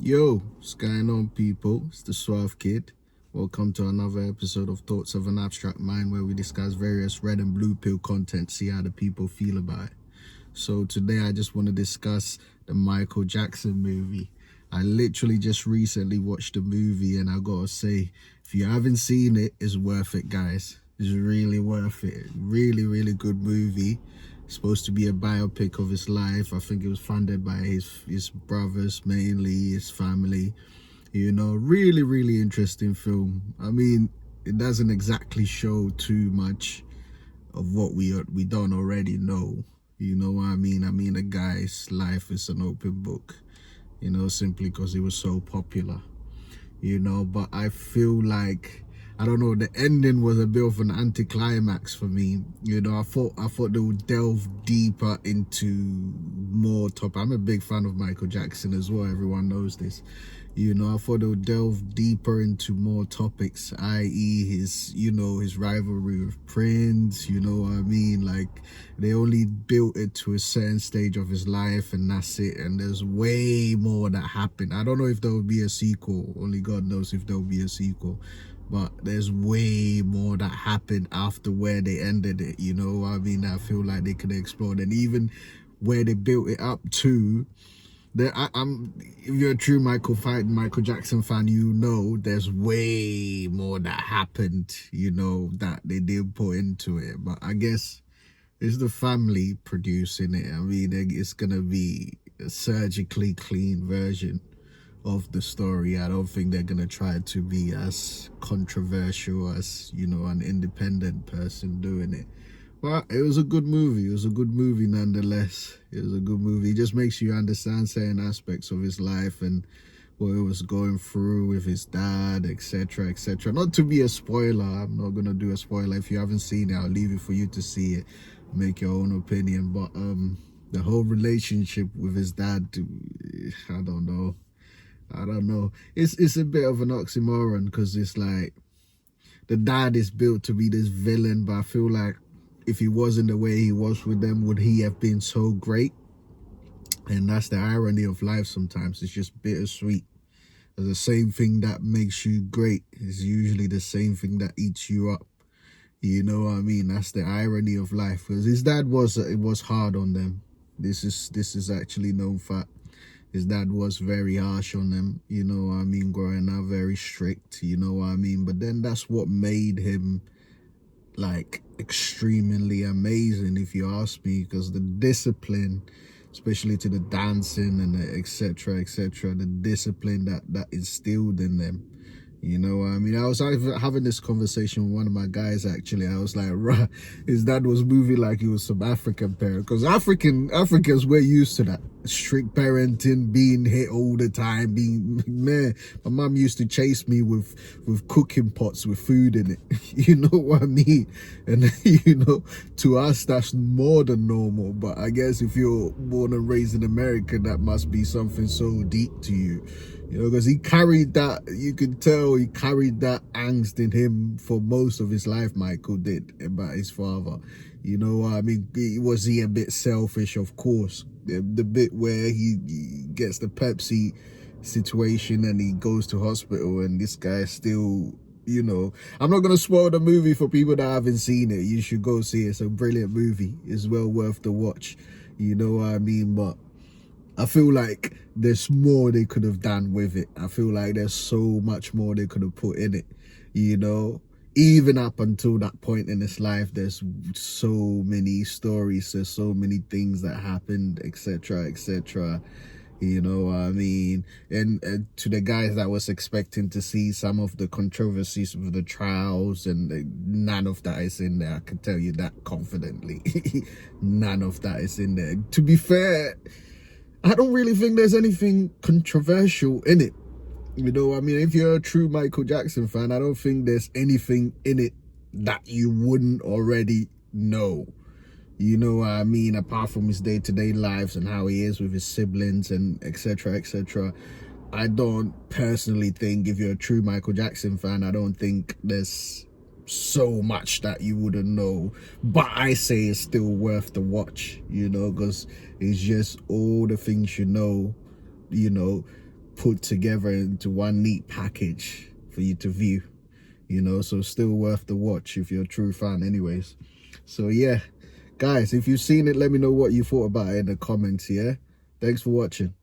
Yo, what's going on, people? It's the Suave Kid. Welcome to another episode of Thoughts of an Abstract Mind, where we discuss various red and blue pill content, see how the people feel about it. So today I just want to discuss the Michael Jackson movie. I literally just recently watched the movie, and I gotta say, if you haven't seen it, it's worth it, guys. It's really worth it. Really good movie. It's supposed to be a biopic of his life. I think it was funded by his brothers, mainly his family. Really interesting film. I mean, it doesn't exactly show too much of what we don't already know. You know what I mean? I mean, the guy's life is an open book, simply because he was so popular, but I feel like, I don't know, the ending was a bit of an anticlimax for me. I thought they would delve deeper into more I'm a big fan of Michael Jackson as well, everyone knows this. I thought they would delve deeper into more topics, i.e. his rivalry with Prince, you know what I mean? Like, they only built it to a certain stage of his life and that's it. And there's way more that happened. I don't know if there will be a sequel. Only God knows if there will be a sequel. But there's way more that happened after where they ended it, you know what I mean? I feel like they could explore. And even where they built it up to, if you're a true Michael Jackson fan, there's way more that happened, that they didn't put into it. But I guess it's the family producing it. I mean, it's gonna be a surgically clean version of the story. I don't think they're gonna try to be as controversial as, an independent person doing it. But it was a good movie. It was a good movie nonetheless. It was a good movie. It just makes you understand certain aspects of his life and what he was going through with his dad, etc., etc. Not to be a spoiler. I'm not going to do a spoiler. If you haven't seen it, I'll leave it for you to see it. Make your own opinion. But the whole relationship with his dad, I don't know. It's a bit of an oxymoron, because it's like the dad is built to be this villain, but I feel like if he wasn't the way he was with them, would he have been so great? And that's the irony of life sometimes. It's just bittersweet. The same thing that makes you great is usually the same thing that eats you up. You know what I mean? That's the irony of life. Because his dad was hard on them. This is actually known fact. His dad was very harsh on them, you know what I mean, growing up, very strict, you know what I mean? But then that's what made him, like, extremely amazing, if you ask me, because the discipline, especially to the dancing and the etc., the discipline that instilled in them, you know what I mean? I was having this conversation with one of my guys, actually. I was like, right, his dad was moving like he was some African parent, because Africans, we're used to that. Strict parenting, being hit all the time, man, my mom used to chase me with cooking pots with food in it. You know what I mean? And, to us, that's more than normal. But I guess if you're born and raised in America, that must be something so deep to you. Because he carried that, you could tell he carried that angst in him for most of his life, Michael did, about his father. You know what I mean? Was he a bit selfish? Of course. The bit where he gets the Pepsi situation and he goes to hospital and this guy still, I'm not going to spoil the movie for people that haven't seen it. You should go see it. It's a brilliant movie. It's well worth the watch. You know what I mean? But I feel like there's more they could have done with it. I feel like there's so much more they could have put in it, Even up until that point in his life, there's so many stories, there's so many things that happened, etc., etc. You know what I mean? And to the guys that was expecting to see some of the controversies with the trials, and none of that is in there. I can tell you that confidently. None of that is in there. To be fair, I don't really think there's anything controversial in it. You know, I mean, if you're a true Michael Jackson fan, I don't think there's anything in it that you wouldn't already know. You know what I mean? Apart from his day-to-day lives and how he is with his siblings and etc., etc. I don't personally think, if you're a true Michael Jackson fan, I don't think there's so much that you wouldn't know. But I say it's still worth the watch, because it's just all the things put together into one neat package for you to view, you know, so still worth the watch if you're a true fan anyways. So yeah, guys, if you've seen it, let me know what you thought about it in the comments. Yeah, thanks for watching.